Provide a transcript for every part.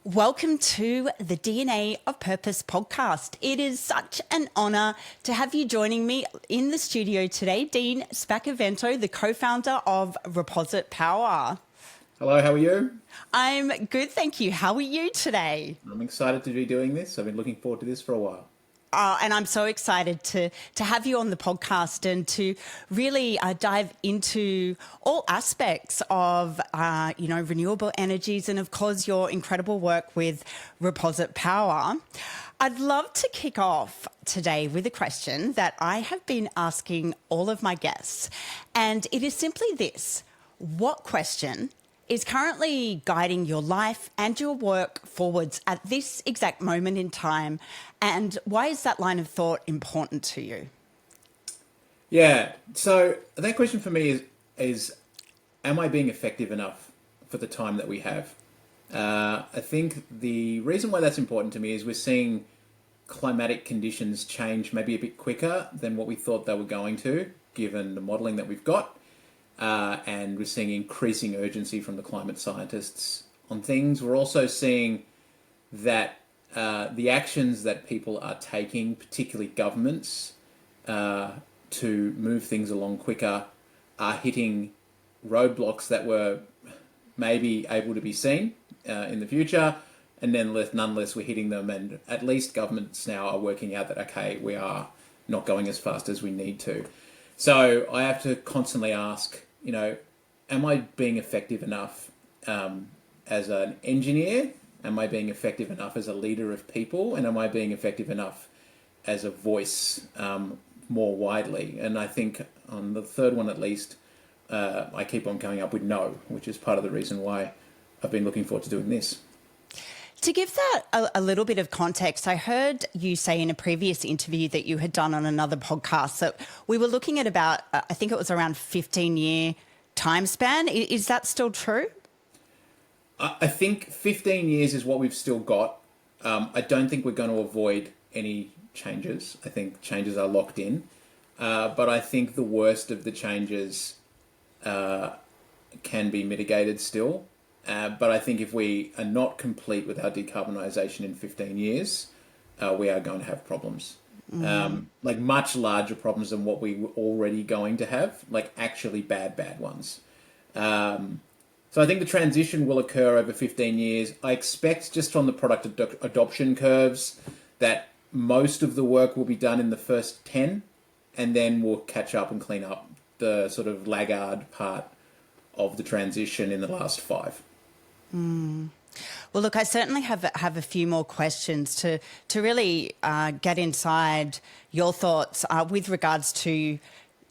Welcome to the DNA of Purpose podcast. It is such an honour to have you joining me in the studio today, Dean Spaccavento, the co-founder of Reposit Power. Hello, how are you? I'm good, thank you. How are you today? I'm excited to be doing this. I've been looking forward to this for a while. And I'm so excited to have you on the podcast and to really dive into all aspects of, renewable energies and, of course, your incredible work with Reposit Power. I'd love to kick off today with a question that I have been asking all of my guests, and it is simply this. What question is currently guiding your life and your work forwards at this exact moment in time? And why is that line of thought important to you? Yeah, so that question for me is am I being effective enough for the time that we have? I think the reason why that's important to me is we're seeing climatic conditions change maybe a bit quicker than what we thought they were going to, given the modelling that we've got. And we're seeing increasing urgency from the climate scientists on things. We're also seeing that the actions that people are taking, particularly governments, to move things along quicker, are hitting roadblocks that were maybe able to be seen in the future, and then nonetheless we're hitting them, and at least governments now are working out that, okay, we are not going as fast as we need to. So I have to constantly ask, am I being effective enough as an engineer? Am I being effective enough as a leader of people? And am I being effective enough as a voice more widely? And I think on the third one at least, I keep on coming up with no, which is part of the reason why I've been looking forward to doing this. To give that a little bit of context, I heard you say in a previous interview that you had done on another podcast that we were looking at about, I think it was around 15-year time span. Is that still true? I think 15 years is what we've still got. I don't think we're going to avoid any changes. I think changes are locked in. But I think the worst of the changes can be mitigated still. But I think if we are not complete with our decarbonisation in 15 years, we are going to have problems. Like much larger problems than what we were already going to have, like actually bad ones. So I think the transition will occur over 15 years. I expect just from the product adoption curves that most of the work will be done in the first 10, and then we'll catch up and clean up the sort of laggard part of the transition in the last 5. Well, look, I certainly have a few more questions to really get inside your thoughts with regards to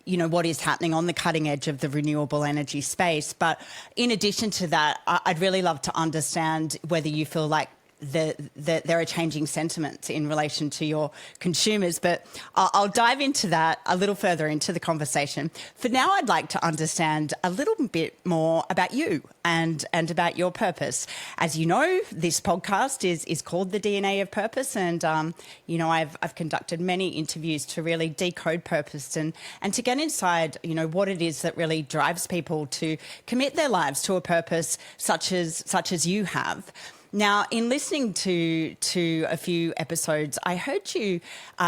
what is happening on the cutting edge of the renewable energy space. But in addition to that, I'd really love to understand whether you feel like there are changing sentiments in relation to your consumers, but I'll dive into that a little further into the conversation. For now, I'd like to understand a little bit more about you and about your purpose. As you know, this podcast is called The DNA of Purpose, and I've conducted many interviews to really decode purpose and to get inside what it is that really drives people to commit their lives to a purpose such as you have. Now, in listening to a few episodes, I heard you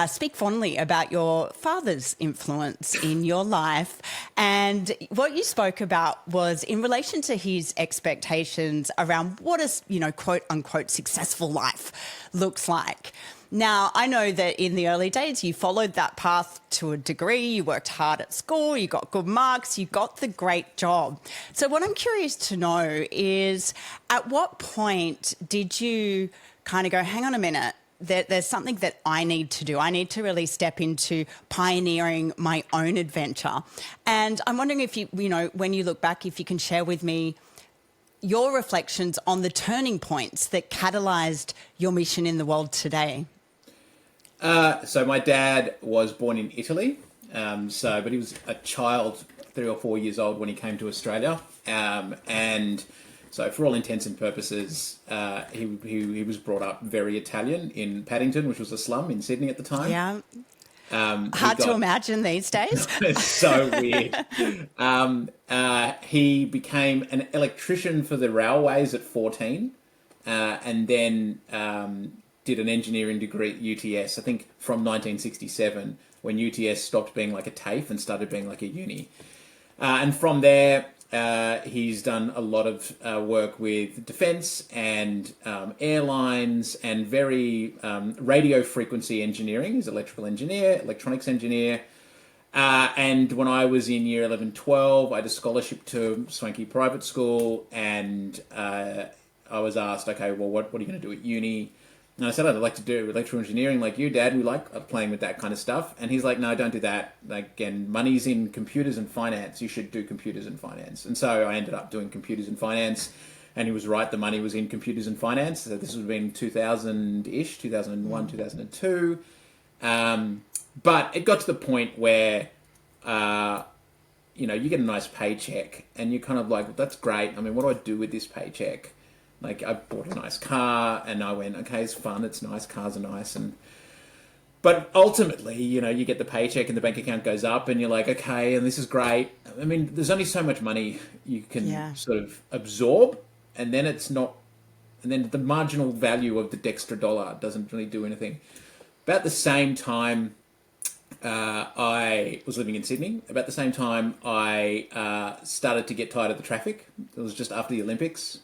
speak fondly about your father's influence in your life. And what you spoke about was in relation to his expectations around what a, quote unquote, successful life looks like. Now, I know that in the early days, you followed that path to a degree, you worked hard at school, you got good marks, you got the great job. So what I'm curious to know is, at what point did you kind of go, hang on a minute, there's something that I need to do. I need to really step into pioneering my own adventure. And I'm wondering if you, when you look back, if you can share with me your reflections on the turning points that catalyzed your mission in the world today. So my dad was born in Italy, but he was a child, 3 or 4 years old when he came to Australia, and so for all intents and purposes, he was brought up very Italian in Paddington, which was a slum in Sydney at the time. Yeah. Hard to imagine these days. It's so weird. He became an electrician for the railways at 14. and then did an engineering degree at UTS, I think from 1967, when UTS stopped being like a TAFE and started being like a uni. And from there, he's done a lot of work with defence and airlines and very radio frequency engineering. He's an electrical engineer, electronics engineer. And when I was in year 11, 12, I had a scholarship to swanky private school, and I was asked, okay, well, what are you going to do at uni? And I said, I'd like to do electrical engineering like you, Dad. We like playing with that kind of stuff. And he's like, no, don't do that. Like, again, money's in computers and finance. You should do computers and finance. And so I ended up doing computers and finance. And he was right. The money was in computers and finance. So this would have been 2000-ish, 2001, 2002. But it got to the point where, you get a nice paycheck and you're kind of like, well, that's great. I mean, what do I do with this paycheck? Like, I bought a nice car and I went, okay, it's fun, it's nice, cars are nice. But ultimately, you get the paycheck and the bank account goes up and you're like, okay, and this is great. I mean, there's only so much money you can sort of absorb, and then the marginal value of the extra dollar doesn't really do anything. About the same time, I was living in Sydney. About the same time, I started to get tired of the traffic. It was just after the Olympics.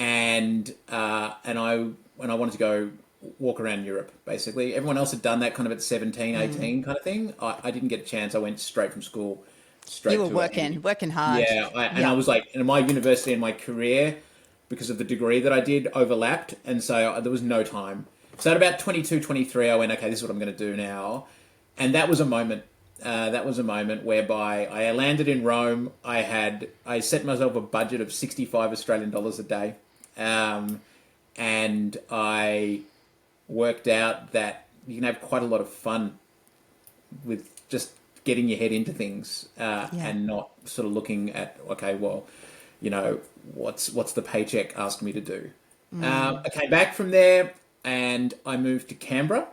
And I wanted to go walk around Europe, basically. Everyone else had done that kind of at 17, 18 kind of thing. I didn't get a chance. I went straight from school, straight to... You were working hard. Yeah, I was like, and my university and my career, because of the degree that I did, overlapped, and so there was no time. So at about 22, 23, I went, okay, this is what I'm going to do now. And that was a moment. That was a moment whereby I landed in Rome. I set myself a budget of 65 Australian dollars a day. And I worked out that you can have quite a lot of fun with just getting your head into things and not sort of looking at, okay, well, what's the paycheck asked me to do. I came back from there and I moved to Canberra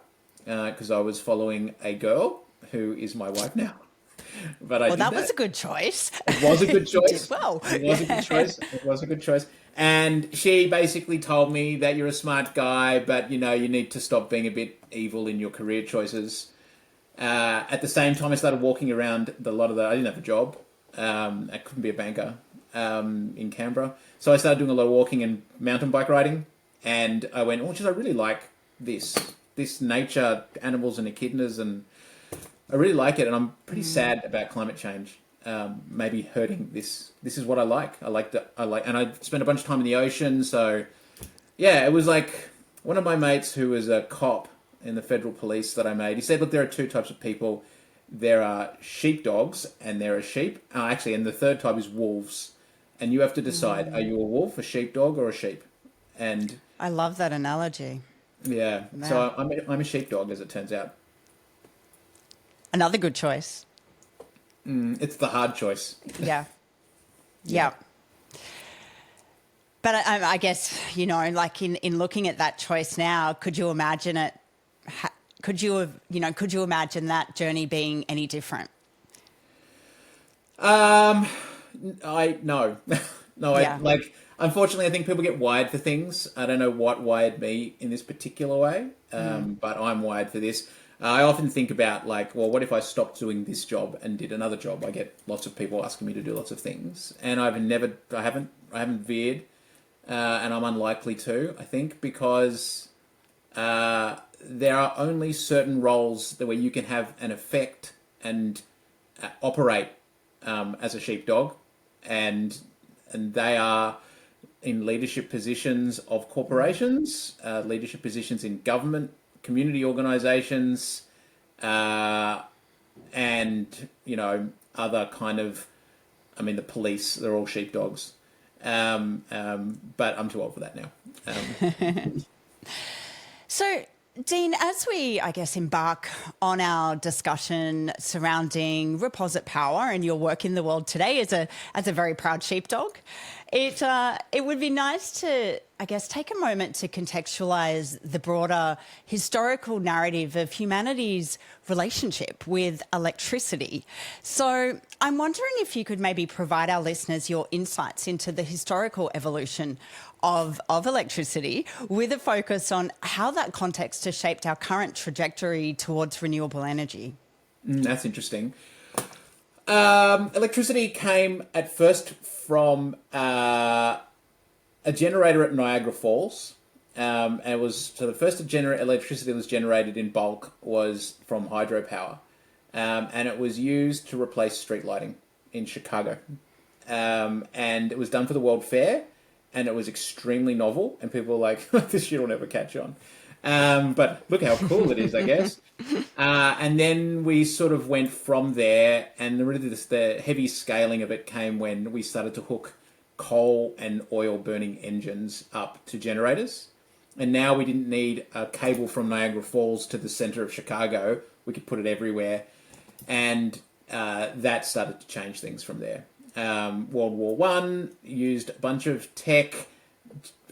because I was following a girl who is my wife now. But that was a good choice. It was a good choice. You did well. It was a good choice. It was a good choice. And she basically told me that you're a smart guy, but you need to stop being a bit evil in your career choices. At the same time, I started walking around I didn't have a job. I couldn't be a banker in Canberra, so I started doing a lot of walking and mountain bike riding. And I went, I really like this nature, animals and echidnas, and I really like it. And I'm pretty sad about climate change. Maybe hurting this. This is what I like. And I spent a bunch of time in the ocean. So, yeah, it was like one of my mates who was a cop in the federal police that I made. He said, look, there are two types of people. There are sheepdogs and there are sheep. And the third type is wolves. And you have to decide, are you a wolf, a sheepdog, or a sheep? And I love that analogy. Yeah. Wow. So I'm a sheepdog, as it turns out. Another good choice. It's the hard choice. Yeah. But I guess, like in looking at that choice now, could you imagine it? Could you imagine that journey being any different? No. Unfortunately, I think people get wired for things. I don't know what wired me in this particular way, but I'm wired for this. I often think about what if I stopped doing this job and did another job? I get lots of people asking me to do lots of things, and I haven't veered, and I'm unlikely to. I think because there are only certain roles where you can have an effect and operate as a sheepdog, and they are in leadership positions of corporations, leadership positions in government, community organisations, and other kind of, the police. They're all sheepdogs, but I'm too old for that now. So, Dean, as we, embark on our discussion surrounding Reposit Power and your work in the world today as a very proud sheepdog, it would be nice to, take a moment to contextualise the broader historical narrative of humanity's relationship with electricity. So I'm wondering if you could maybe provide our listeners your insights into the historical evolution of electricity, with a focus on how that context has shaped our current trajectory towards renewable energy. That's interesting. Electricity came at first from a generator at Niagara Falls. And it was so the first electricity that was generated in bulk was from hydropower, and it was used to replace street lighting in Chicago. And it was done for the World Fair, and it was extremely novel, and people were like, this shit will never catch on. But look how cool it is, I guess. And then we sort of went from there, and the heavy scaling of it came when we started to hook coal and oil burning engines up to generators. And now we didn't need a cable from Niagara Falls to the center of Chicago. We could put it everywhere. And that started to change things from there. World War One used a bunch of tech,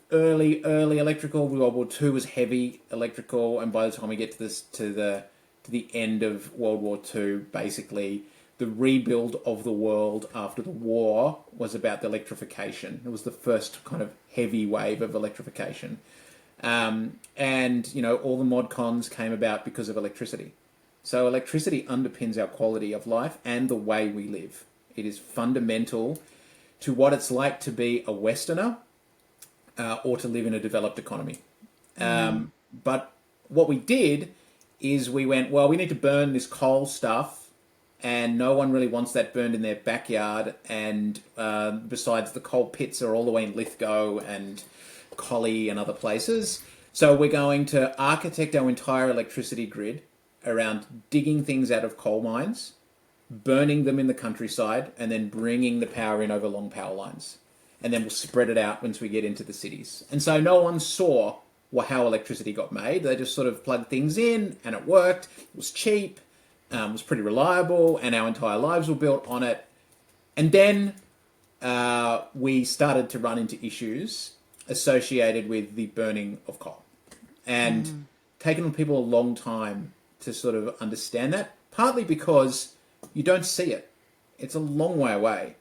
early electrical. World War Two was heavy electrical. And by the time we get to the end of World War Two, basically the rebuild of the world after the war was about the electrification. It was the first kind of heavy wave of electrification. And, all the mod cons came about because of electricity. So electricity underpins our quality of life and the way we live. It is fundamental to what it's like to be a Westerner or to live in a developed economy. But what we did is we went, well, we need to burn this coal stuff, and no one really wants that burned in their backyard. And besides, the coal pits are all the way in Lithgow and Collie and other places. So we're going to architect our entire electricity grid around digging things out of coal mines, burning them in the countryside, and then bringing the power in over long power lines. And then we'll spread it out once we get into the cities. And so no one saw how electricity got made. They just sort of plugged things in and it worked. It was cheap, was pretty reliable, and our entire lives were built on it. And then we started to run into issues associated with the burning of coal, and taken people a long time to sort of understand that, partly because you don't see it. It's a long way away.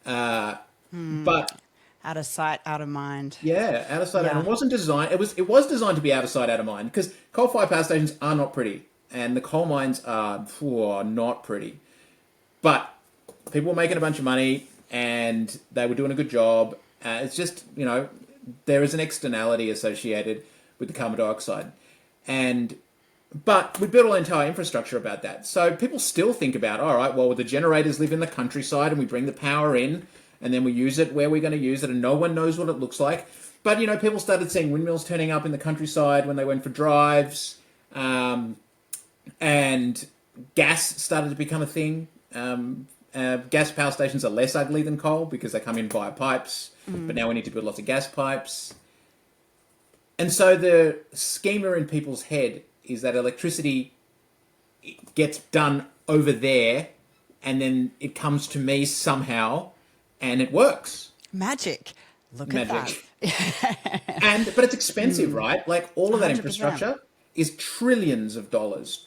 But out of sight, out of mind. Yeah, out of sight. And it wasn't designed. It was designed to be out of sight, out of mind, because coal-fired power stations are not pretty, and the coal mines are not pretty. But people were making a bunch of money, and they were doing a good job. It's just, there is an externality associated with the carbon dioxide. But we built an entire infrastructure about that. So people still think about, all right, well, the generators live in the countryside and we bring the power in and then we use it where we're going to use it, and no one knows what it looks like. But, people started seeing windmills turning up in the countryside when they went for drives, and gas started to become a thing. Gas power stations are less ugly than coal because they come in via pipes, but now we need to build lots of gas pipes. And so the schema in people's head is that electricity gets done over there and then it comes to me somehow and it works. Magic. Look at that. But it's expensive, right? Like all of that 100%. infrastructure is trillions of dollars.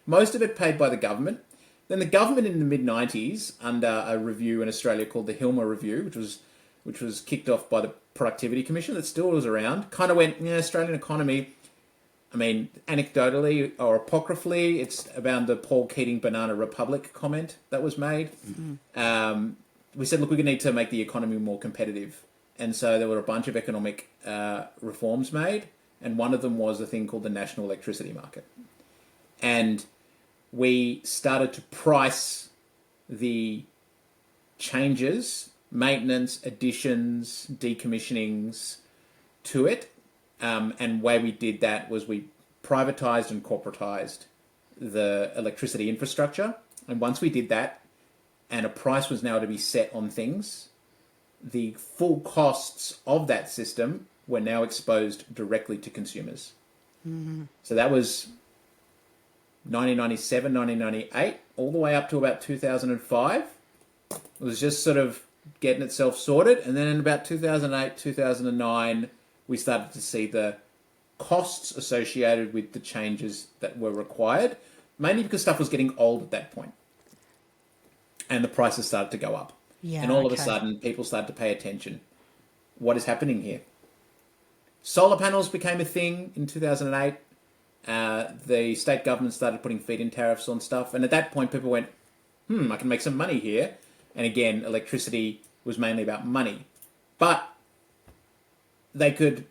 Most of it paid by the government. Then the government in the mid-90s, under a review in Australia called the Hilmer Review, which was kicked off by the Productivity Commission that still was around, kind of went, Australian economy, I mean, anecdotally or apocryphally, it's about the Paul Keating Banana Republic comment that was made. We said, look, we need to make the economy more competitive. And so there were a bunch of economic reforms made, and one of them was a thing called the National Electricity Market. And we started to price the changes, maintenance, additions, decommissionings to it. And the way we did that was we privatised and corporatised the electricity infrastructure. And once we did that, and a price was now to be set on things, the full costs of that system were now exposed directly to consumers. So that was 1997, 1998, all the way up to about 2005. It was just sort of getting itself sorted. And then in about 2008, 2009, we started to see the costs associated with the changes that were required, mainly because stuff was getting old at that point. And the prices started to go up. And all of a sudden, people started to pay attention. what is happening here. Solar panels became a thing in 2008. The state government started putting feed-in tariffs on stuff. And at that point, people went, I can make some money here. And again, electricity was mainly about money. But they could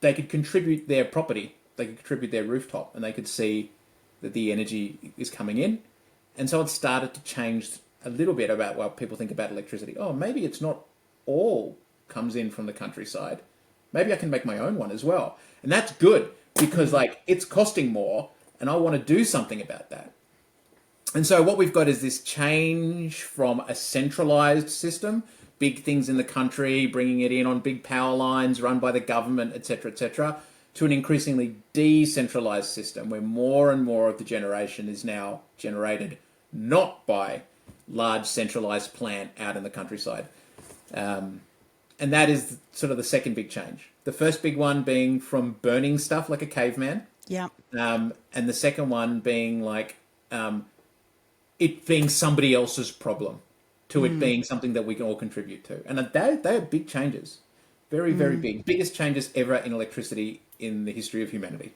contribute their property. They could contribute their rooftop. And they could see that the energy is coming in. And so it started to change a little bit about what people think about electricity. Oh, maybe it's not all comes in from the countryside. Maybe I can make my own one as well. And that's good because it's costing more and I want to do something about that. And so what we've got is this change from a centralized system, big things in the country, bringing it in on big power lines run by the government, etc., to an increasingly decentralized system where more and more of the generation is now generated not by large centralized plant out in the countryside. And that is sort of the second big change. The first big one being from burning stuff like a caveman. Yeah. And the second one being it being somebody else's problem to it being something that we can all contribute to. And they are big changes. Very, very big. Biggest changes ever in electricity in the history of humanity.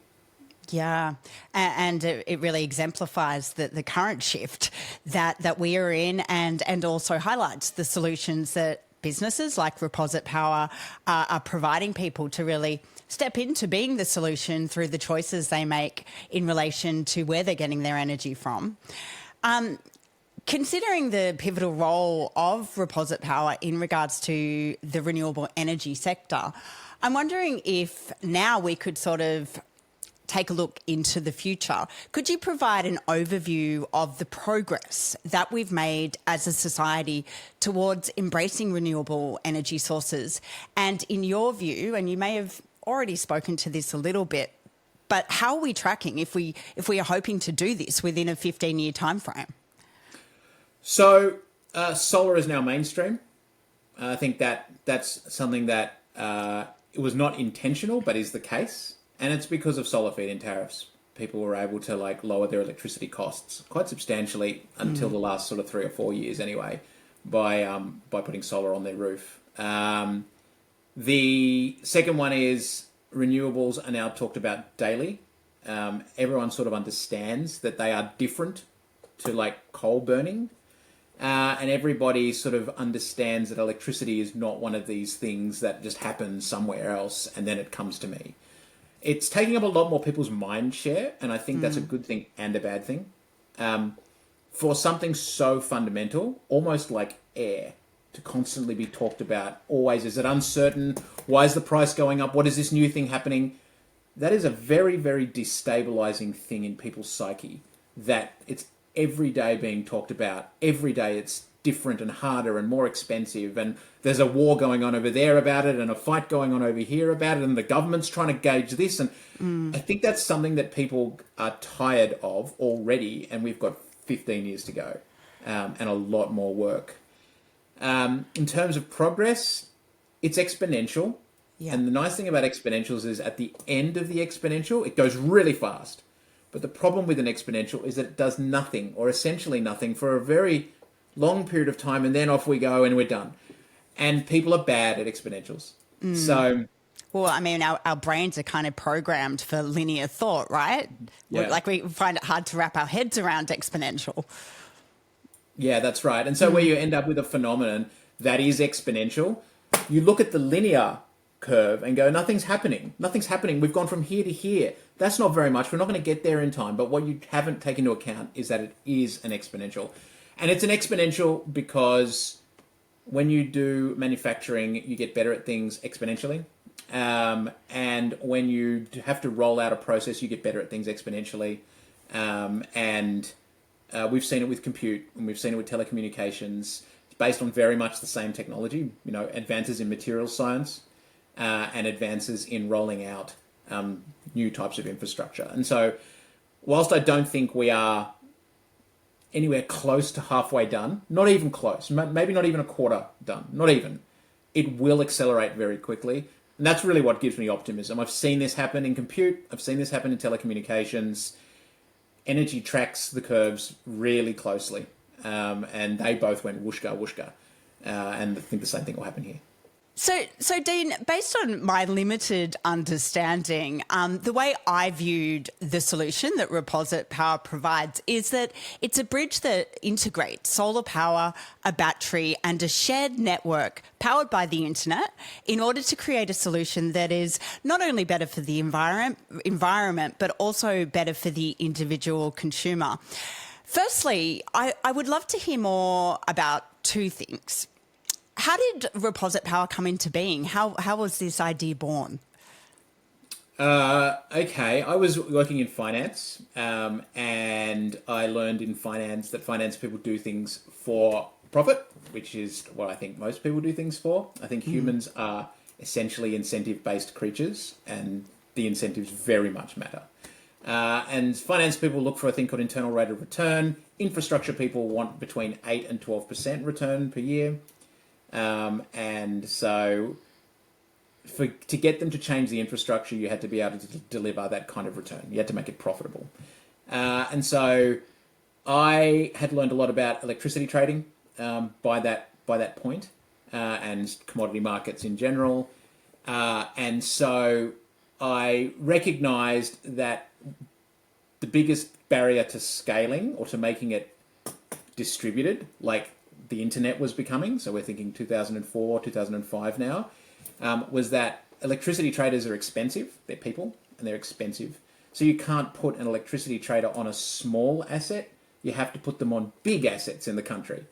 Yeah, and it really exemplifies the current shift that we are in and also highlights the solutions that businesses like Reposit Power are providing people to really step into being the solution through the choices they make in relation to where they're getting their energy from. Considering the pivotal role of Reposit Power in regards to the renewable energy sector, I'm wondering if now we could sort of take a look into the future. Could you provide an overview of the progress that we've made as a society towards embracing renewable energy sources? And in your view, and you may have already spoken to this a little bit, but how are we tracking if we are hoping to do this within a 15-year timeframe? So solar is now mainstream. I think that's something that it was not intentional, but is the case. And it's because of solar feed-in tariffs. People were able to lower their electricity costs quite substantially until the last sort of 3 or 4 years anyway, by putting solar on their roof. The second one is renewables are now talked about daily. Everyone sort of understands that they are different to coal burning. And everybody sort of understands that electricity is not one of these things that just happens somewhere else and then it comes to me. It's taking up a lot more people's mind share, and I think that's a good thing and a bad thing. For something so fundamental, almost like air, to constantly be talked about, always, is it uncertain? Why is the price going up? What is this new thing happening? That is a very, very destabilizing thing in people's psyche, that it's every day being talked about. Every day it's different and harder and more expensive, and there's a war going on over there about it and a fight going on over here about it, and the government's trying to gauge this, and I think that's something that people are tired of already, and we've got 15 years to go, and a lot more work. In terms of progress, it's exponential. Yeah. And the nice thing about exponentials is at the end of the exponential, it goes really fast. But the problem with an exponential is that it does nothing, or essentially nothing, for a very long period of time, and then off we go and we're done. And people are bad at exponentials. So, well, I mean, our brains are kind of programmed for linear thought, right? Yeah. We find it hard to wrap our heads around exponential. yeah, that's right. And so where you end up with a phenomenon that is exponential, you look at the linear curve and go, nothing's happening. Nothing's happening. We've gone from here to here. That's not very much. We're not going to get there in time. But what you haven't taken into account is that it is an exponential. And it's an exponential because when you do manufacturing, you get better at things exponentially. And when you have to roll out a process, you get better at things exponentially. We've seen it with compute, and we've seen it with telecommunications. It's based on very much the same technology, advances in materials science and advances in rolling out new types of infrastructure. And so whilst I don't think we are anywhere close to halfway done, not even close, maybe not even a quarter done, not even, it will accelerate very quickly. And that's really what gives me optimism. I've seen this happen in compute. I've seen this happen in telecommunications. Energy tracks the curves really closely. And they both went whooshka, whooshka. And I think the same thing will happen here. So Dean, based on my limited understanding, the way I viewed the solution that Reposit Power provides is that it's a bridge that integrates solar power, a battery, and a shared network powered by the internet in order to create a solution that is not only better for the environment, but also better for the individual consumer. Firstly, I would love to hear more about two things. How did Reposit Power come into being? How was this idea born? Okay, I was working in finance, and I learned in finance that finance people do things for profit, which is what I think most people do things for. I think humans are essentially incentive-based creatures, and the incentives very much matter. And finance people look for a thing called internal rate of return. Infrastructure people want between 8 and 12% return per year. And so to get them to change the infrastructure, you had to be able to deliver that kind of return. You had to make it profitable. And so I had learned a lot about electricity trading by that point, and commodity markets in general. And so I recognized that the biggest barrier to scaling or to making it distributed, like the internet was becoming, so we're thinking 2004, 2005 now, was that electricity traders are expensive. They're people, and they're expensive. So you can't put an electricity trader on a small asset. You have to put them on big assets in the country.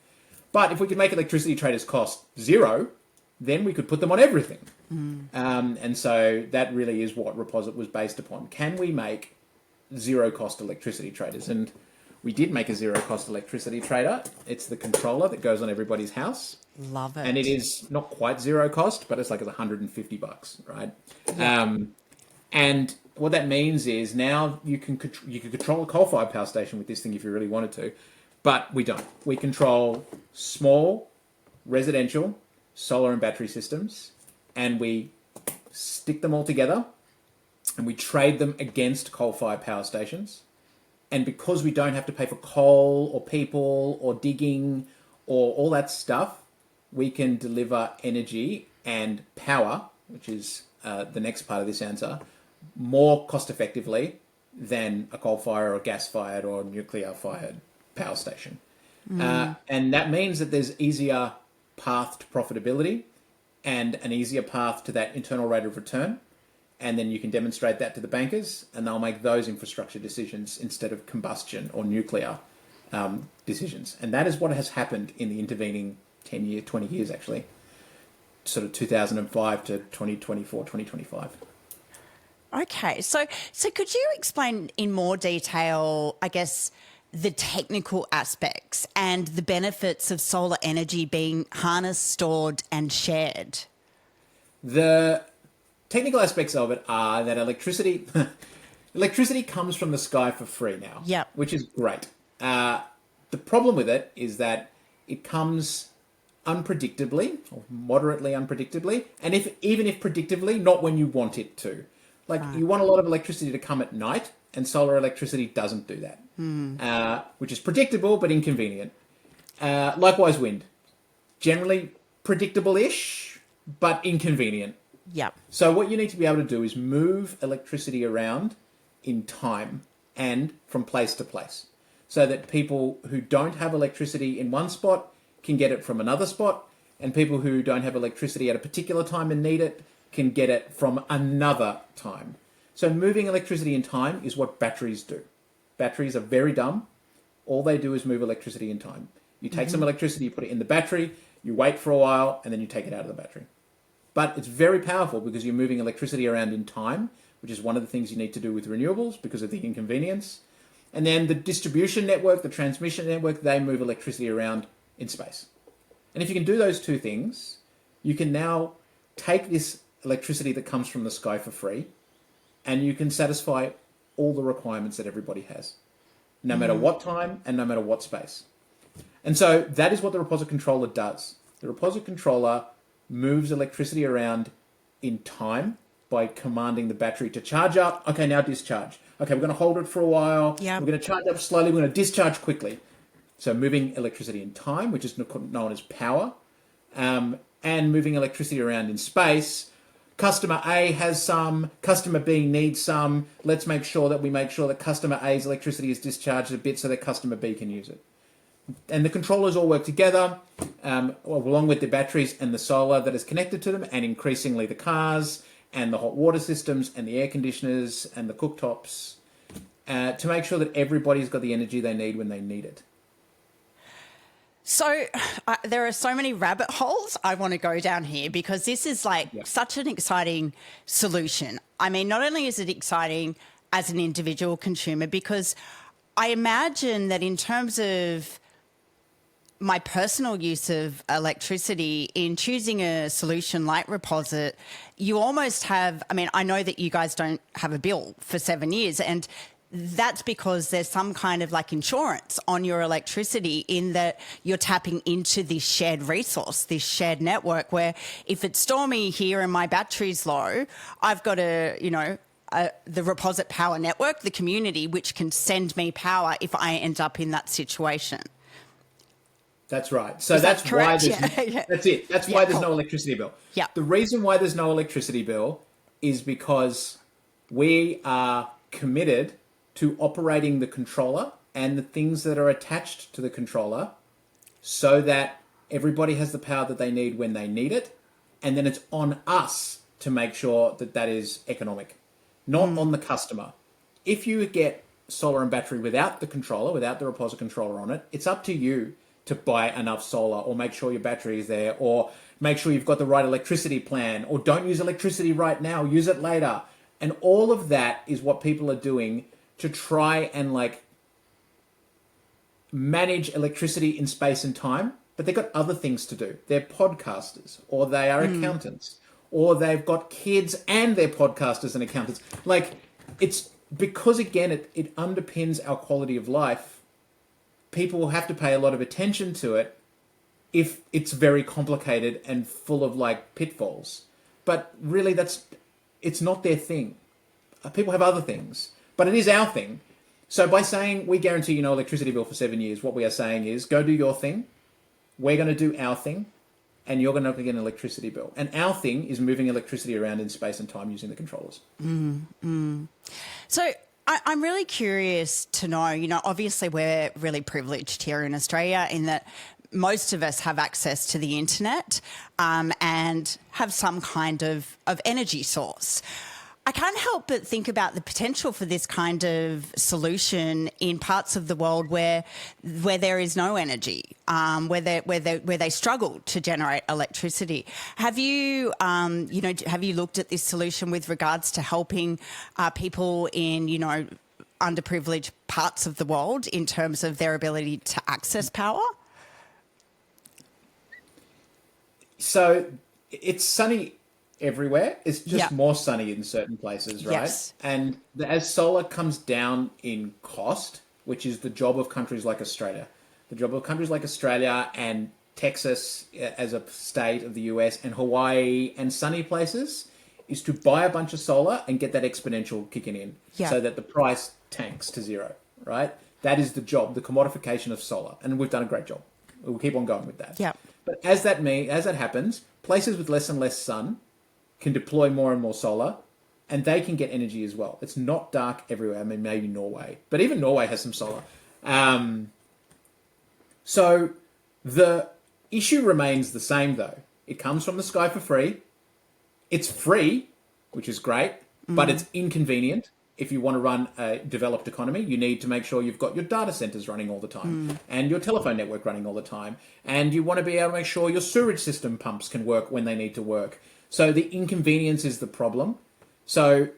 But if we could make electricity traders cost zero, then we could put them on everything. And so that really is what Reposit was based upon. Can we make zero-cost electricity traders? And we did make a zero-cost electricity trader. It's the controller that goes on everybody's house. Love it. And it is not quite zero cost, but it's like $150, right? Yeah. And what that means is now you can control a coal-fired power station with this thing if you really wanted to, but we don't. We control small residential solar and battery systems, and we stick them all together, and we trade them against coal-fired power stations. And because we don't have to pay for coal or people or digging or all that stuff, we can deliver energy and power, which is the next part of this answer, more cost effectively than a coal-fired or gas-fired or nuclear-fired power station. And that means that there's easier path to profitability and an easier path to that internal rate of return. And then you can demonstrate that to the bankers, and they'll make those infrastructure decisions instead of combustion or nuclear decisions. And that is what has happened in the intervening 20 years, actually, sort of 2005 to 2024, 2025. Okay, so could you explain in more detail, I guess, the technical aspects and the benefits of solar energy being harnessed, stored, and shared? The technical aspects of it are that electricity comes from the sky for free now, Yep. which is great. The problem with it is that it comes unpredictably, or moderately unpredictably, and even if predictably, not when you want it to. Like, you want a lot of electricity to come at night, and solar electricity doesn't do that, which is predictable but inconvenient. Likewise, wind. Generally predictable-ish, but inconvenient. Yep. So what you need to be able to do is move electricity around in time and from place to place, so that people who don't have electricity in one spot can get it from another spot, and people who don't have electricity at a particular time and need it can get it from another time. So moving electricity in time is what batteries do. Batteries are very dumb. All they do is move electricity in time. You take some electricity, you put it in the battery, you wait for a while, and then you take it out of the battery. But it's very powerful because you're moving electricity around in time, which is one of the things you need to do with renewables because of the inconvenience. And then the distribution network, the transmission network, they move electricity around in space. And if you can do those two things, you can now take this electricity that comes from the sky for free, and you can satisfy all the requirements that everybody has, no matter what time and no matter what space. And so that is what the Reposit controller does. The Reposit controller moves electricity around in time by commanding the battery to charge up. Okay, now discharge. Okay, we're going to hold it for a while. Yep. We're going to charge up slowly. We're going to discharge quickly. So moving electricity in time, which is known as power. And and moving electricity around in space. Customer A has some, customer B needs some. Let's make sure that customer A's electricity is discharged a bit so that customer B can use it. And the controllers all work together, along with the batteries and the solar that is connected to them, and increasingly the cars and the hot water systems and the air conditioners and the cooktops, to make sure that everybody's got the energy they need when they need it. So there are so many rabbit holes I want to go down here, because this is like such an exciting solution. I mean, not only is it exciting as an individual consumer, because I imagine that in terms of my personal use of electricity, in choosing a solution like Reposit, you almost have, I mean, I know that you guys don't have a bill for 7 years, and that's because there's some kind of like insurance on your electricity, in that you're tapping into this shared resource, this shared network, where if it's stormy here and my battery's low, I've got the Reposit Power network, the community, which can send me power if I end up in that situation. That's right. So that's why there's that's it. That's why there's no electricity bill. Yeah. The reason why there's no electricity bill is because we are committed to operating the controller and the things that are attached to the controller, so that everybody has the power that they need when they need it. And then it's on us to make sure that that is economic, not on the customer. If you get solar and battery without the controller, without the Reposit controller on it, it's up to you to buy enough solar, or make sure your battery is there, or make sure you've got the right electricity plan, or don't use electricity right now, use it later. And all of that is what people are doing to try and like manage electricity in space and time, but they've got other things to do. They're podcasters, or they are accountants, or they've got kids and they're podcasters and accountants. Like, it's because, again, it underpins our quality of life. People will have to pay a lot of attention to it if it's very complicated and full of like pitfalls. But really, it's not their thing. People have other things. But it is our thing. So by saying we guarantee you no electricity bill for 7 years, what we are saying is, go do your thing. We're going to do our thing, and you're going to get an electricity bill. And our thing is moving electricity around in space and time using the controllers. So I'm really curious to know, obviously we're really privileged here in Australia in that most of us have access to the internet and have some kind of energy source. I can't help but think about the potential for this kind of solution in parts of the world where there is no energy, where they struggle to generate electricity. Have you looked at this solution with regards to helping people in underprivileged parts of the world in terms of their ability to access power? So it's sunny everywhere. It's just more sunny in certain places, right? Yes. And as solar comes down in cost, which is the job of countries like Australia, and Texas as a state of the US, and Hawaii and sunny places, is to buy a bunch of solar and get that exponential kicking in so that the price tanks to zero, right? That is the job, the commodification of solar. And we've done a great job. We'll keep on going with that. Yeah. But as that happens, places with less and less sun can deploy more and more solar, and they can get energy as well. It's not dark everywhere. I mean, maybe Norway, but even Norway has some solar. So the issue remains the same, though. It comes from the sky for free. It's free, which is great, but it's inconvenient. If you want to run a developed economy, you need to make sure you've got your data centers running all the time and your telephone network running all the time. And you want to be able to make sure your sewage system pumps can work when they need to work. So the inconvenience is the problem. So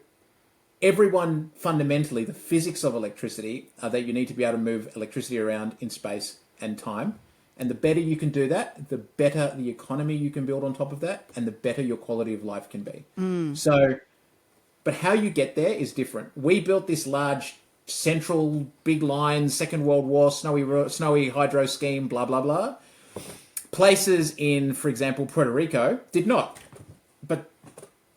everyone, fundamentally, the physics of electricity are that you need to be able to move electricity around in space and time. And the better you can do that, the better the economy you can build on top of that, and the better your quality of life can be. So, but how you get there is different. We built this large central big line, Second World War, snowy hydro scheme, blah, blah, blah. Places in, for example, Puerto Rico did not. But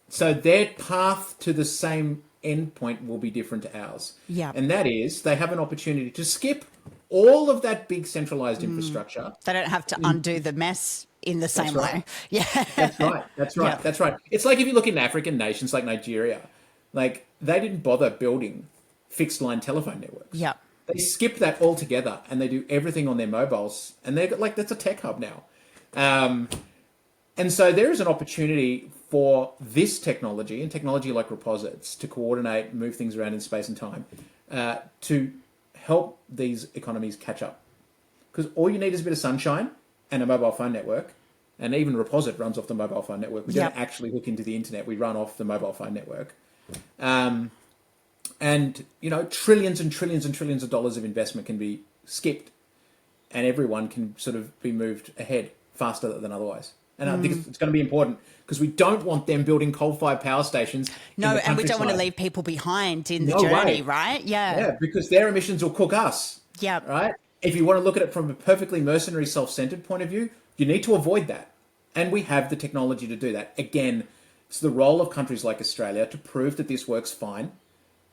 so their path to the same endpoint will be different to ours. Yeah. And that is they have an opportunity to skip all of that big centralized infrastructure. They don't have to undo the mess in the same right. way. Yeah. That's right. That's right. Yeah. That's right. It's like if you look in African nations like Nigeria, like they didn't bother building fixed line telephone networks. Yeah. They skip that altogether and they do everything on their mobiles, and they're like, that's a tech hub now. And so there is an opportunity for this technology and technology like Reposits to coordinate, move things around in space and time, to help these economies catch up. Because all you need is a bit of sunshine and a mobile phone network. And even Reposit runs off the mobile phone network. We don't actually hook into the internet. We run off the mobile phone network. And, you know, trillions and trillions and trillions of dollars of investment can be skipped, and everyone can sort of be moved ahead faster than otherwise. And I think it's going to be important because we don't want them building coal-fired power stations. No, and we don't want to leave people behind in the No journey, way. right? Yeah. Yeah, because their emissions will cook us. Yeah. Right? If you want to look at it from a perfectly mercenary, self-centered point of view, you need to avoid that. And we have the technology to do that. Again, it's the role of countries like Australia to prove that this works fine.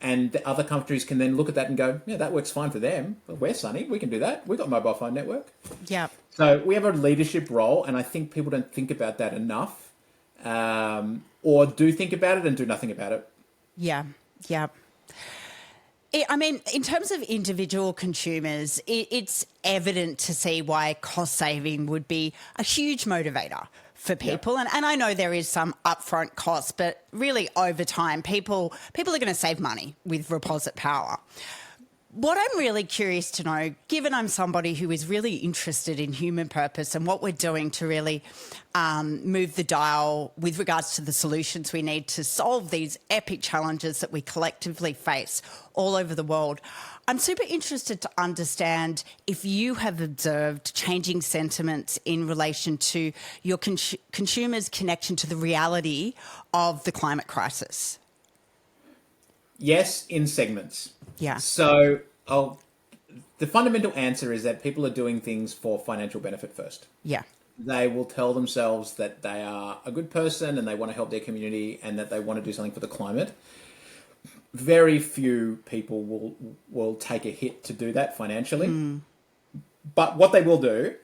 And the other countries can then look at that and go, yeah, that works fine for them. Well, we're sunny. We can do that. We've got a mobile phone network. Yeah. So we have a leadership role, and I think people don't think about that enough, or do think about it and do nothing about it. Yeah. Yeah. I mean, in terms of individual consumers, it's evident to see why cost saving would be a huge motivator for people. Yep. And I know there is some upfront costs, but really over time, people are going to save money with Reposit Power. What I'm really curious to know, given I'm somebody who is really interested in human purpose and what we're doing to really move the dial with regards to the solutions we need to solve these epic challenges that we collectively face all over the world, I'm super interested to understand if you have observed changing sentiments in relation to your consumers' connection to the reality of the climate crisis. Yes, in segments. Yeah. So the fundamental answer is that people are doing things for financial benefit first. Yeah. They will tell themselves that they are a good person and they want to help their community and that they want to do something for the climate. Very few people will take a hit to do that financially. But what they will do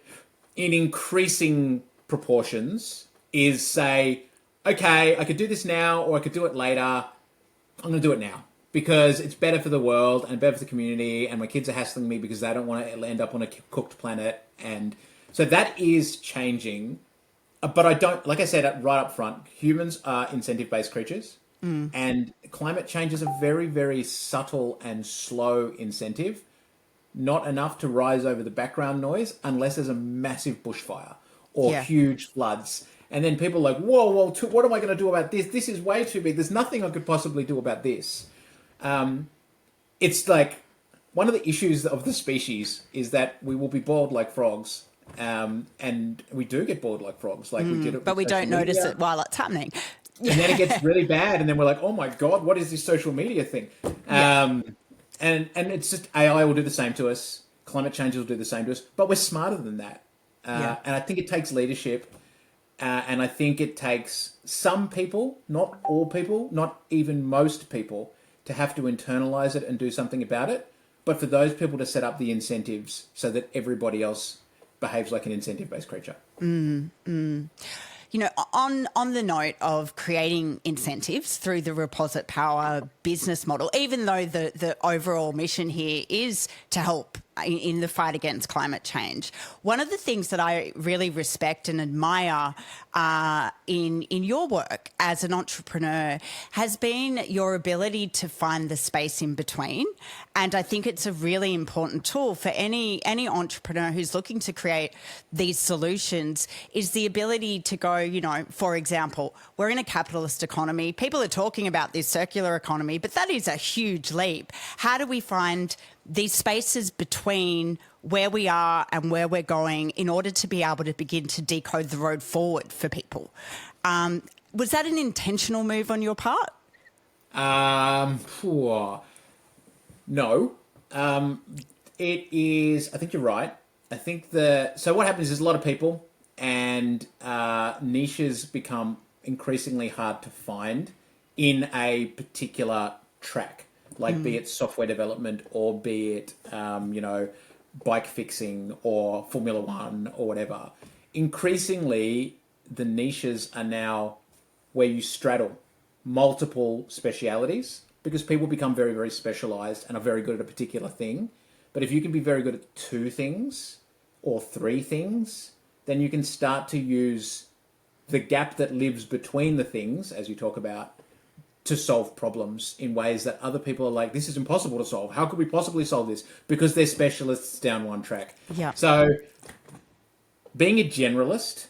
in increasing proportions is say, okay, I could do this now or I could do it later. I'm going to do it now because it's better for the world and better for the community, and my kids are hassling me because they don't want to end up on a cooked planet. And so that is changing. But I don't, like I said right up front, humans are incentive-based creatures. And climate change is a very, very subtle and slow incentive, not enough to rise over the background noise unless there's a massive bushfire or huge floods. And then people are like, whoa, what am I going to do about this? This is way too big. There's nothing I could possibly do about this. It's like one of the issues of the species is that we will be bored like frogs. And we do get bored like frogs. Like we did it, but we don't notice it while it's happening. And then it gets really bad, and then we're like, "Oh my god, what is this social media thing?" And it's just AI will do the same to us. Climate change will do the same to us, but we're smarter than that. And I think it takes leadership, and I think it takes some people, not all people, not even most people, to have to internalize it and do something about it. But for those people to set up the incentives so that everybody else behaves like an incentive-based creature. You know, on the note of creating incentives through the Reposit Power business model, even though the overall mission here is to help in the fight against climate change, one of the things that I really respect and admire in your work as an entrepreneur has been your ability to find the space in between. And I think it's a really important tool for any entrepreneur who's looking to create these solutions is the ability to go, you know, for example, we're in a capitalist economy. People are talking about this circular economy, but that is a huge leap. How do we find these spaces between where we are and where we're going in order to be able to begin to decode the road forward for people? Was that an intentional move on your part? No. It is, I think you're right. I think so what happens is a lot of people and niches become increasingly hard to find in a particular track. Like be it software development or be it, bike fixing or Formula One or whatever. Increasingly, the niches are now where you straddle multiple specialities because people become very, very specialized and are very good at a particular thing. But if you can be very good at two things or three things, then you can start to use the gap that lives between the things, as you talk about, to solve problems in ways that other people are like, this is impossible to solve. How could we possibly solve this? Because they're specialists down one track. Yeah. So being a generalist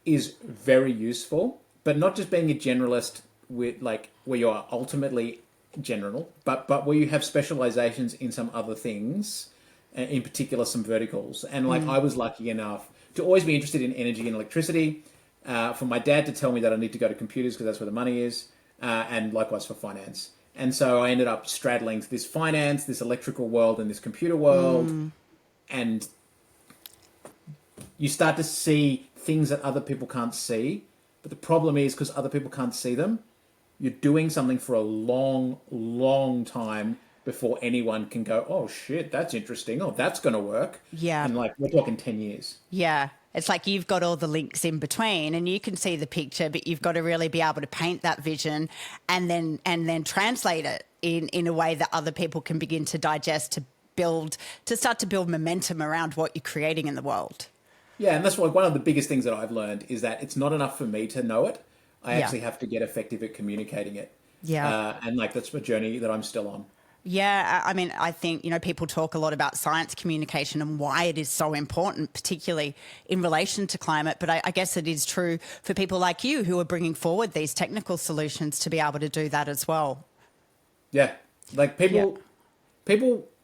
is very useful, but not just being a generalist with like where you are ultimately general, but where you have specializations in some other things, in particular some verticals. And like I was lucky enough to always be interested in energy and electricity. For my dad to tell me that I need to go to computers because that's where the money is. And likewise for finance. And so I ended up straddling this finance, this electrical world, and this computer world. And you start to see things that other people can't see. But the problem is, because other people can't see them, you're doing something for a long, long time before anyone can go, oh, shit, that's interesting. Oh, that's going to work. Yeah. And like, we're talking 10 years. Yeah. It's like you've got all the links in between and you can see the picture, but you've got to really be able to paint that vision and then translate it in a way that other people can begin to digest, to start to build momentum around what you're creating in the world. Yeah, and that's like one of the biggest things that I've learned is that it's not enough for me to know it. I actually have to get effective at communicating it. Yeah. And like that's a journey that I'm still on. Yeah, I mean, I think, people talk a lot about science communication and why it is so important, particularly in relation to climate. But I guess it is true for people like you who are bringing forward these technical solutions to be able to do that as well. Yeah, like people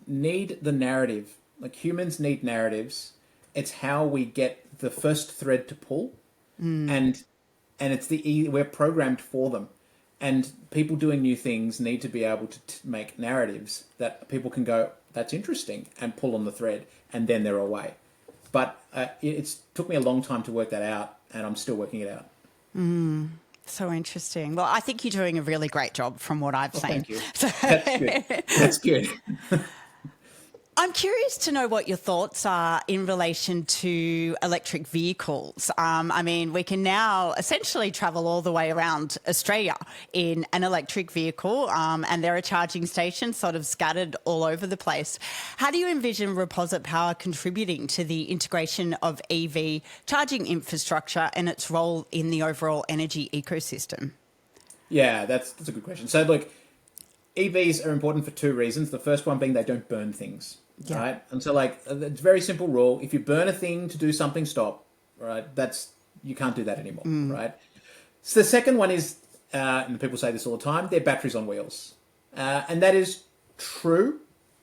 need the narrative. Like humans need narratives. It's how we get the first thread to pull, and it's we're programmed for them. And people doing new things need to be able to make narratives that people can go, that's interesting, and pull on the thread, and then they're away. But it's took me a long time to work that out, and I'm still working it out. So interesting. Well, I think you're doing a really great job from what I've seen. Thank you. That's good. That's good. I'm curious to know what your thoughts are in relation to electric vehicles. I mean, we can now essentially travel all the way around Australia in an electric vehicle, and there are charging stations sort of scattered all over the place. How do you envision Reposit Power contributing to the integration of EV charging infrastructure and its role in the overall energy ecosystem? Yeah, that's a good question. So look, EVs are important for two reasons. The first one being they don't burn things. Yeah. Right. And so like, it's a very simple rule. If you burn a thing to do something, stop. Right. You can't do that anymore. Right. So the second one is, and people say this all the time, they're batteries on wheels. And that is true.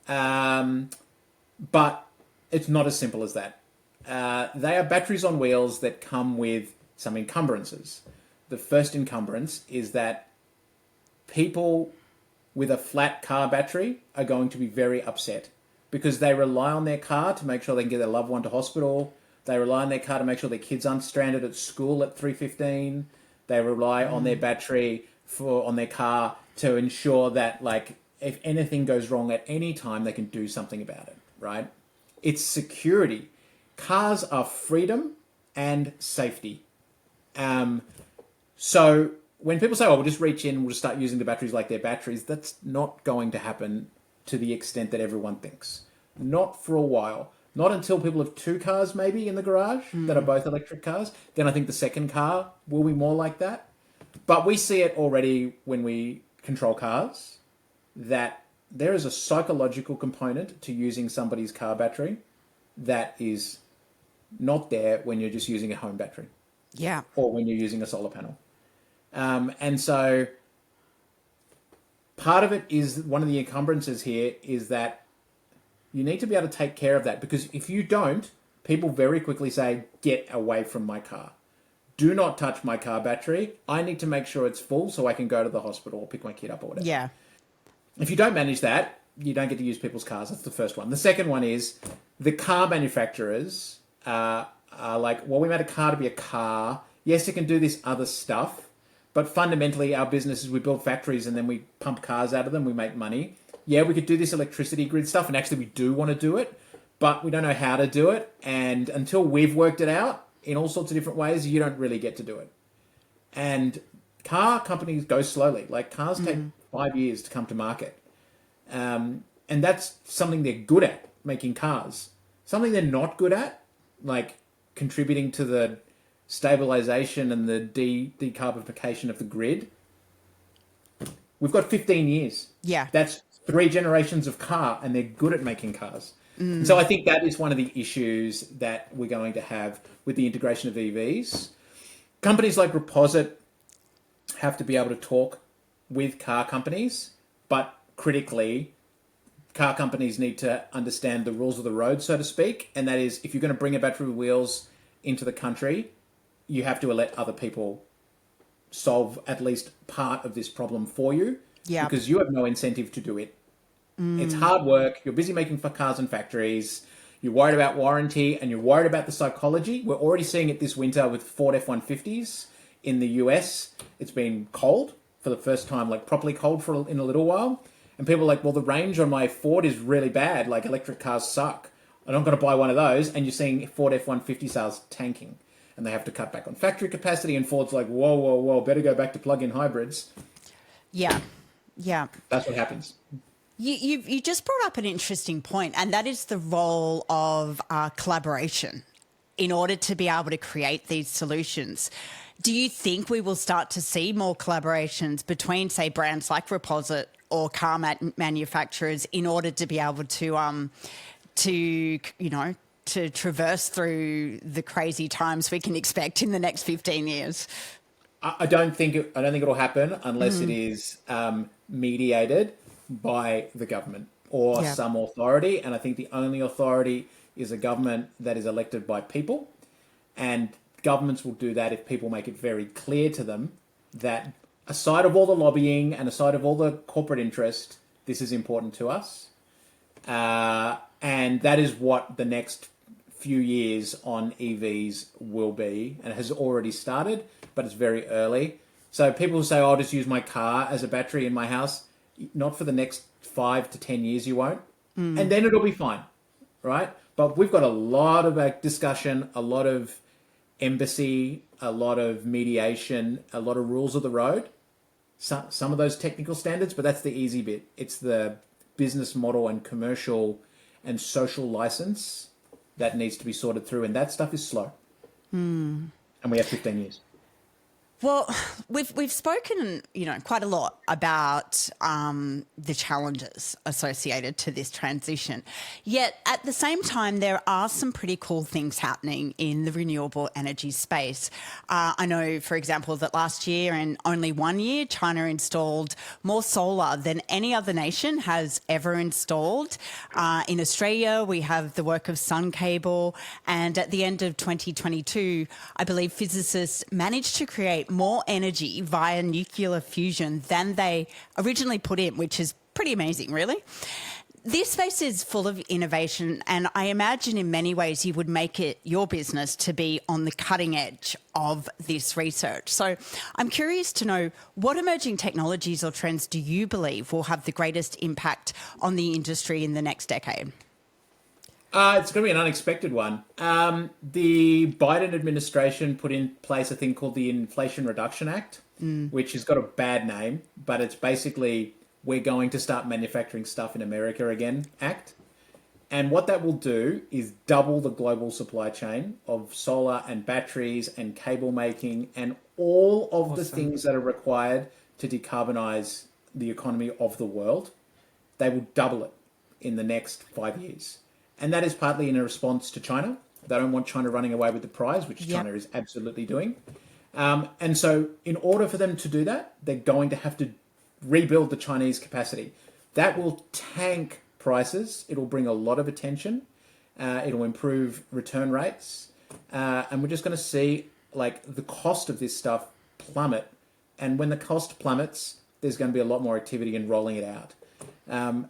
But it's not as simple as that. They are batteries on wheels that come with some encumbrances. The first encumbrance is that people with a flat car battery are going to be very upset because they rely on their car to make sure they can get their loved one to hospital. They rely on their car to make sure their kids aren't stranded at school at 3:15. They rely on their battery on their car to ensure that, like, if anything goes wrong at any time, they can do something about it, right? It's security. Cars are freedom and safety. So when people say, oh, we'll just reach in, we'll just start using the batteries like they're batteries, that's not going to happen to the extent that everyone thinks. Not for a while. Not until people have two cars maybe in the garage that are both electric cars. Then I think the second car will be more like that. But we see it already when we control cars, that there is a psychological component to using somebody's car battery that is not there when you're just using a home battery. Yeah. Or when you're using a solar panel. And so part of it is, one of the encumbrances here is that you need to be able to take care of that, because if you don't, people very quickly say, get away from my car. Do not touch my car battery. I need to make sure it's full so I can go to the hospital or pick my kid up or whatever. Yeah. If you don't manage that, you don't get to use people's cars. That's the first one. The second one is the car manufacturers are like, well, we made a car to be a car. Yes, it can do this other stuff. But fundamentally, our business is we build factories and then we pump cars out of them. We make money. Yeah, we could do this electricity grid stuff, and actually we do want to do it. but we don't know how to do it. And until we've worked it out in all sorts of different ways, you don't really get to do it. And car companies go slowly. Like cars take 5 years to come to market. And that's something they're good at, making cars. Something they're not good at, like contributing to the stabilization and the decarbonification of the grid. We've got 15 years. Yeah. That's 3 generations of car, and they're good at making cars. And so I think that is one of the issues that we're going to have with the integration of EVs. Companies like Reposit have to be able to talk with car companies, but critically, car companies need to understand the rules of the road, so to speak. And that is, if you're going to bring a battery with wheels into the country, you have to let other people solve at least part of this problem for you, because you have no incentive to do it. It's hard work. You're busy making cars and factories. You're worried about warranty, and you're worried about the psychology. We're already seeing it this winter with Ford F-150s in the US. It's been cold for the first time, like properly cold in a little while. And people are like, well, the range on my Ford is really bad. Like electric cars suck. I'm not going to buy one of those. And you're seeing Ford F-150 sales tanking. And they have to cut back on factory capacity. And Ford's like, whoa, whoa, whoa, better go back to plug-in hybrids. Yeah. That's what happens. You just brought up an interesting point, and that is the role of collaboration in order to be able to create these solutions. Do you think we will start to see more collaborations between, say, brands like Reposit or car manufacturers in order to be able to traverse through the crazy times we can expect in the next 15 years? I don't think it'll happen unless it is mediated by the government or some authority. And I think the only authority is a government that is elected by people. And governments will do that if people make it very clear to them that aside of all the lobbying and aside of all the corporate interest, this is important to us. And that is what the next few years on EVs will be, and it has already started, but it's very early. So people will say, oh, I'll just use my car as a battery in my house. Not for the next 5 to 10 years, you won't. And then it'll be fine, right? But we've got a lot of discussion, a lot of embassy, a lot of mediation, a lot of rules of the road, some of those technical standards, but that's the easy bit. It's the business model and commercial and social license that needs to be sorted through, and that stuff is slow. And we have 15 years. Well, we've spoken, quite a lot about the challenges associated to this transition. Yet at the same time, there are some pretty cool things happening in the renewable energy space. I know, for example, that last year, in only 1 year, China installed more solar than any other nation has ever installed. In Australia, we have the work of Sun Cable, and at the end of 2022, I believe physicists managed to create more energy via nuclear fusion than they originally put in, which is pretty amazing, really. This space is full of innovation, and I imagine in many ways you would make it your business to be on the cutting edge of this research. So I'm curious to know, what emerging technologies or trends do you believe will have the greatest impact on the industry in the next decade? It's going to be an unexpected one. The Biden administration put in place a thing called the Inflation Reduction Act, which has got a bad name, but it's basically we're going to start manufacturing stuff in America again act. And what that will do is double the global supply chain of solar and batteries and cable making and all of the things that are required to decarbonize the economy of the world. They will double it in the next 5 years. And that is partly in a response to China. They don't want China running away with the prize, which China is absolutely doing. And so in order for them to do that, they're going to have to rebuild the Chinese capacity. That will tank prices. It'll bring a lot of attention. It'll improve return rates. And we're just going to see the cost of this stuff plummet. And when the cost plummets, there's going to be a lot more activity in rolling it out.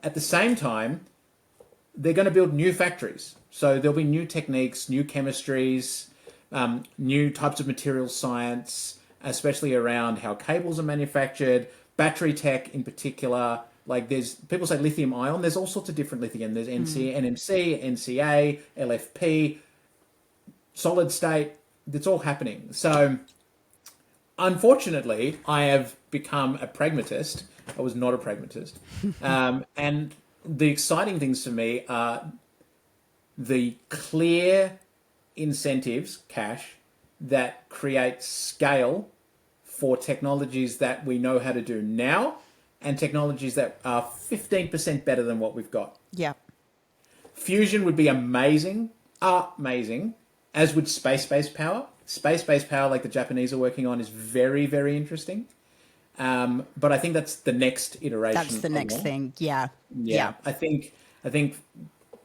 At the same time, they're going to build new factories. So there'll be new techniques, new chemistries, new types of material science, especially around how cables are manufactured, battery tech in particular, Like there's people say lithium ion. There's all sorts of different lithium. There's NMC, NCA, LFP, solid state. It's all happening. So unfortunately, I have become a pragmatist. I was not a pragmatist. And the exciting things for me are the clear incentives, cash, that create scale for technologies that we know how to do now and technologies that are 15% better than what we've got. Yeah. Fusion would be amazing, as would space-based power. Space-based power, like the Japanese are working on, is very, very interesting. But I think that's the next iteration. That's the next thing. Yeah. Yeah. I think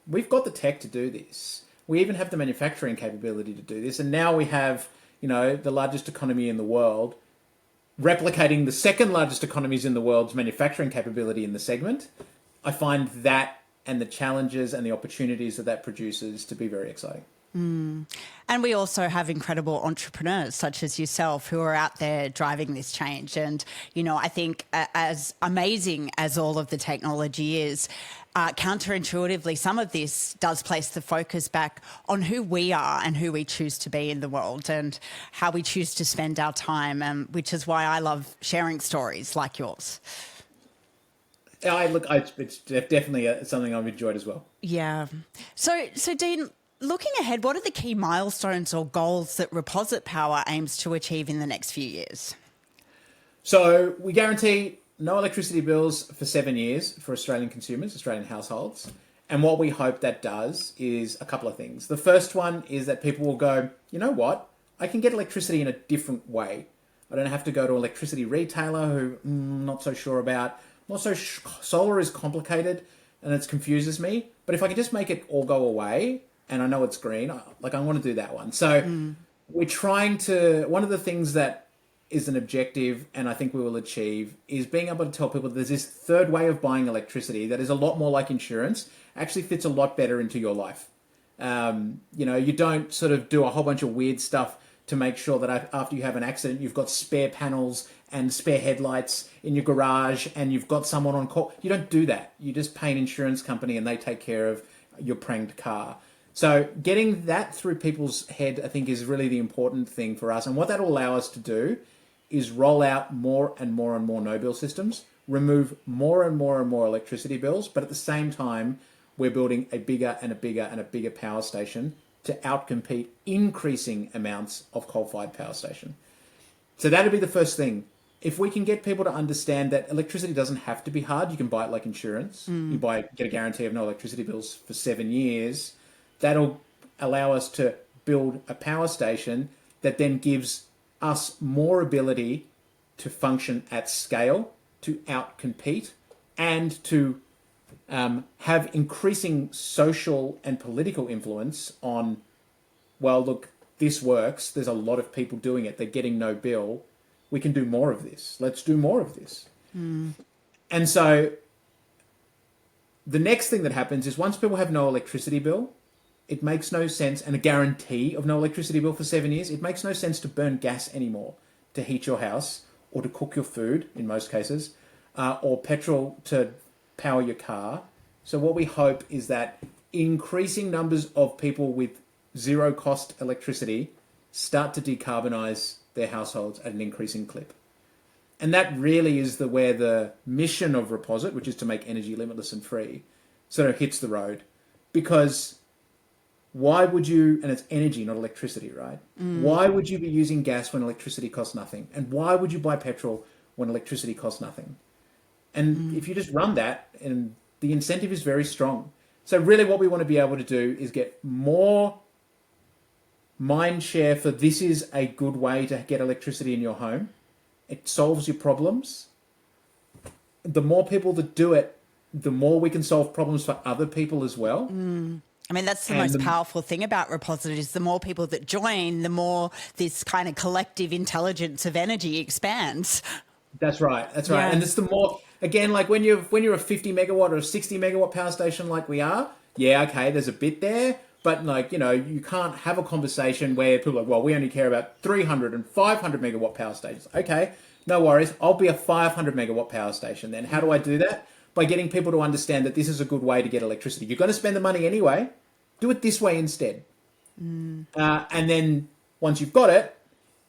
we've got the tech to do this. We even have the manufacturing capability to do this. And now we have, the largest economy in the world replicating the second largest economies in the world's manufacturing capability in the segment. I find that and the challenges and the opportunities that produces to be very exciting. And we also have incredible entrepreneurs such as yourself who are out there driving this change. And, I think as amazing as all of the technology is, counterintuitively, some of this does place the focus back on who we are and who we choose to be in the world and how we choose to spend our time, which is why I love sharing stories like yours. It's definitely something I've enjoyed as well. Yeah. So Dean, looking ahead, what are the key milestones or goals that Reposit Power aims to achieve in the next few years? So we guarantee no electricity bills for 7 years for Australian consumers, Australian households. And what we hope that does is a couple of things. The first one is that people will go, you know what? I can get electricity in a different way. I don't have to go to an electricity retailer who I'm not so sure about. Solar is complicated and it confuses me. But if I can just make it all go away, and I know it's green, I want to do that one. So we're trying to, one of the things that is an objective and I think we will achieve is being able to tell people that there's this third way of buying electricity that is a lot more like insurance, actually fits a lot better into your life. You don't sort of do a whole bunch of weird stuff to make sure that after you have an accident, you've got spare panels and spare headlights in your garage and you've got someone on call. You don't do that. You just pay an insurance company and they take care of your pranged car. So getting that through people's head, I think, is really the important thing for us. And what that will allow us to do is roll out more and more and more no-bill systems, remove more and more and more electricity bills, but at the same time, we're building a bigger and a bigger and a bigger power station to outcompete increasing amounts of coal-fired power station. So that'd be the first thing. If we can get people to understand that electricity doesn't have to be hard, you can buy it like insurance. You get a guarantee of no electricity bills for 7 years. That'll allow us to build a power station that then gives us more ability to function at scale, to outcompete, and to have increasing social and political influence on, well, look, this works. There's a lot of people doing it. They're getting no bill. We can do more of this. Let's do more of this. And so the next thing that happens is once people have no electricity bill, it makes no sense, and a guarantee of no electricity bill for 7 years, it makes no sense to burn gas anymore to heat your house or to cook your food, in most cases, or petrol to power your car. So what we hope is that increasing numbers of people with zero cost electricity start to decarbonize their households at an increasing clip. And that really is where the mission of Reposit, which is to make energy limitless and free, sort of hits the road. Because why would you, and it's energy, not electricity, right? Why would you be using gas when electricity costs nothing? And why would you buy petrol when electricity costs nothing? And if you just run that, and the incentive is very strong. So really what we want to be able to do is get more mind share for this is a good way to get electricity in your home. It solves your problems. The more people that do it, the more we can solve problems for other people as well. I mean, that's the most powerful thing about Reposit is the more people that join, the more this kind of collective intelligence of energy expands. That's right. That's right. Yeah. And it's the more, again, like when you're a 50 megawatt or a 60 megawatt power station like we are, yeah, okay, there's a bit there. But you can't have a conversation where people are like, well, we only care about 300 and 500 megawatt power stations. Okay, no worries. I'll be a 500 megawatt power station then. How do I do that? by getting people to understand that this is a good way to get electricity. You're going to spend the money anyway. Do it this way instead. And then once you've got it,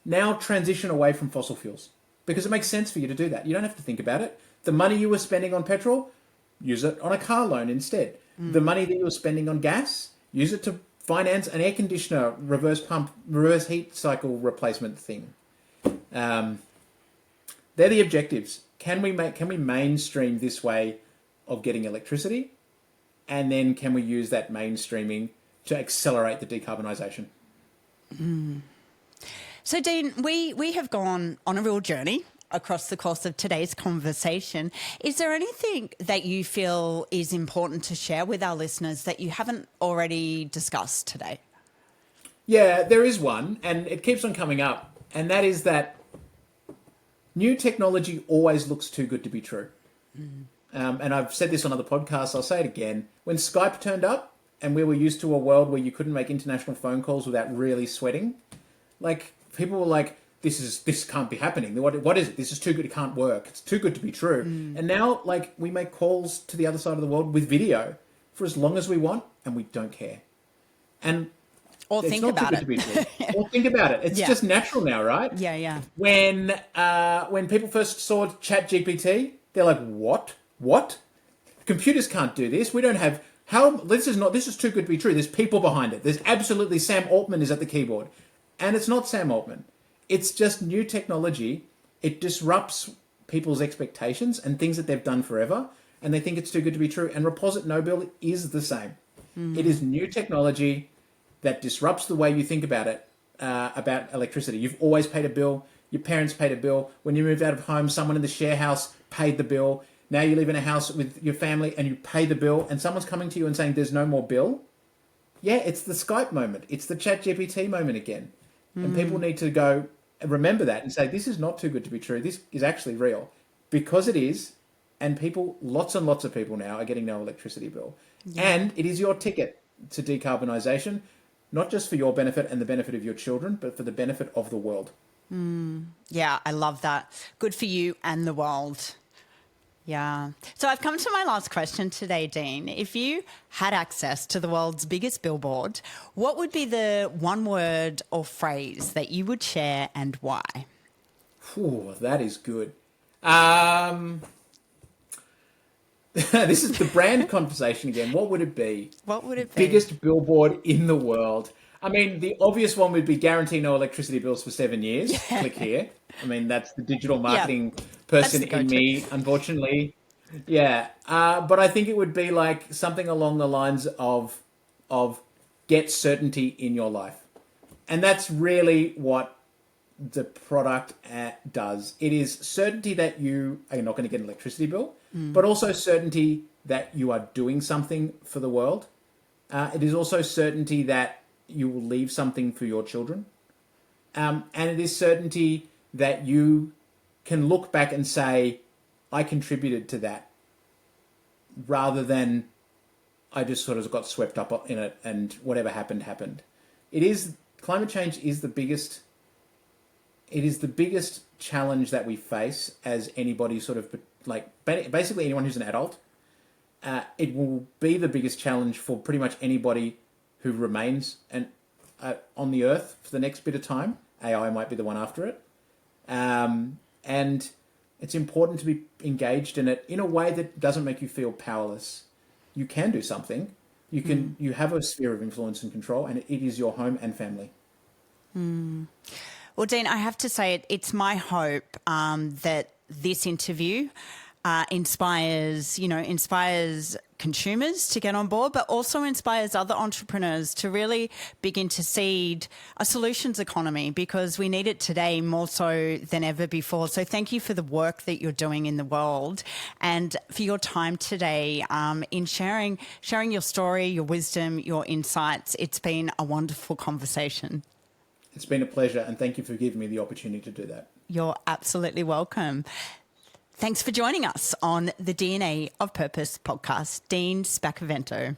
now transition away from fossil fuels because it makes sense for you to do that. You don't have to think about it. The money you were spending on petrol, use it on a car loan instead. The money that you were spending on gas, use it to finance an air conditioner, reverse pump, reverse heat cycle replacement thing. They're the objectives. Can we mainstream this way of getting electricity? And then can we use that mainstreaming to accelerate the decarbonisation? So, Dean, we have gone on a real journey across the course of today's conversation. Is there anything that you feel is important to share with our listeners that you haven't already discussed today? Yeah, there is one, and it keeps on coming up, and that is that new technology always looks too good to be true. And I've said this on other podcasts, I'll say it again. When Skype turned up and we were used to a world where you couldn't make international phone calls without really sweating, like people were like, this can't be happening. What is it? This is too good. It can't work. It's too good to be true. And now, like, we make calls to the other side of the world with video for as long as we want, and we don't care. And or it's think not about too good it. to be true. Or think about it. It's just natural now, right? Yeah. When people first saw ChatGPT, they're like, what? Computers can't do this. We don't have this is too good to be true. There's people behind it. There's absolutely Sam Altman is at the keyboard. And it's not Sam Altman. It's just new technology. It disrupts people's expectations and things that they've done forever, and they think it's too good to be true. And Reposit Noble is the same. It is new technology that disrupts the way you think about it, about electricity. You've always paid a bill. Your parents paid a bill. When you moved out of home, someone in the share house paid the bill. Now you live in a house with your family and you pay the bill, and someone's coming to you and saying there's no more bill. Yeah, it's the Skype moment. It's the ChatGPT moment again. And people need to go remember that and say, this is not too good to be true. This is actually real. Because it is, and lots and lots of people now are getting no electricity bill. Yeah. And it is your ticket to decarbonisation, not just for your benefit and the benefit of your children, but for the benefit of the world. Yeah, I love that. Good for you and the world. Yeah. So I've come to my last question today, Dean. If you had access to the world's biggest billboard, what would be the one word or phrase that you would share and why? Ooh, that is good. This is the brand conversation again. What would it be? What would it be? Biggest billboard in the world. I mean, the obvious one would be guarantee no electricity bills for 7 years. Yeah. Click here. I mean, that's the digital marketing person in me, unfortunately. Yeah. But I think it would be like something along the lines of get certainty in your life. And that's really what the product does. It is certainty that you are not going to get an electricity bill, but also certainty that you are doing something for the world. It is also certainty that you will leave something for your children. And it is certainty that you can look back and say, I contributed to that, rather than I just sort of got swept up in it and whatever happened. Climate change is the biggest challenge that we face as anybody sort of, like, basically anyone who's an adult. It will be the biggest challenge for pretty much anybody who remains on the earth for the next bit of time. AI might be the one after it. And it's important to be engaged in it in a way that doesn't make you feel powerless. You can do something. You have a sphere of influence and control, and it is your home and family. Well, Dean, I have to say it's my hope that this interview inspires consumers to get on board, but also inspires other entrepreneurs to really begin to seed a solutions economy, because we need it today more so than ever before. So thank you for the work that you're doing in the world and for your time today in sharing your story, your wisdom, your insights. It's been a wonderful conversation. It's been a pleasure, and thank you for giving me the opportunity to do that. You're absolutely welcome. Thanks for joining us on the DNA of Purpose podcast, Dean Spaccavento.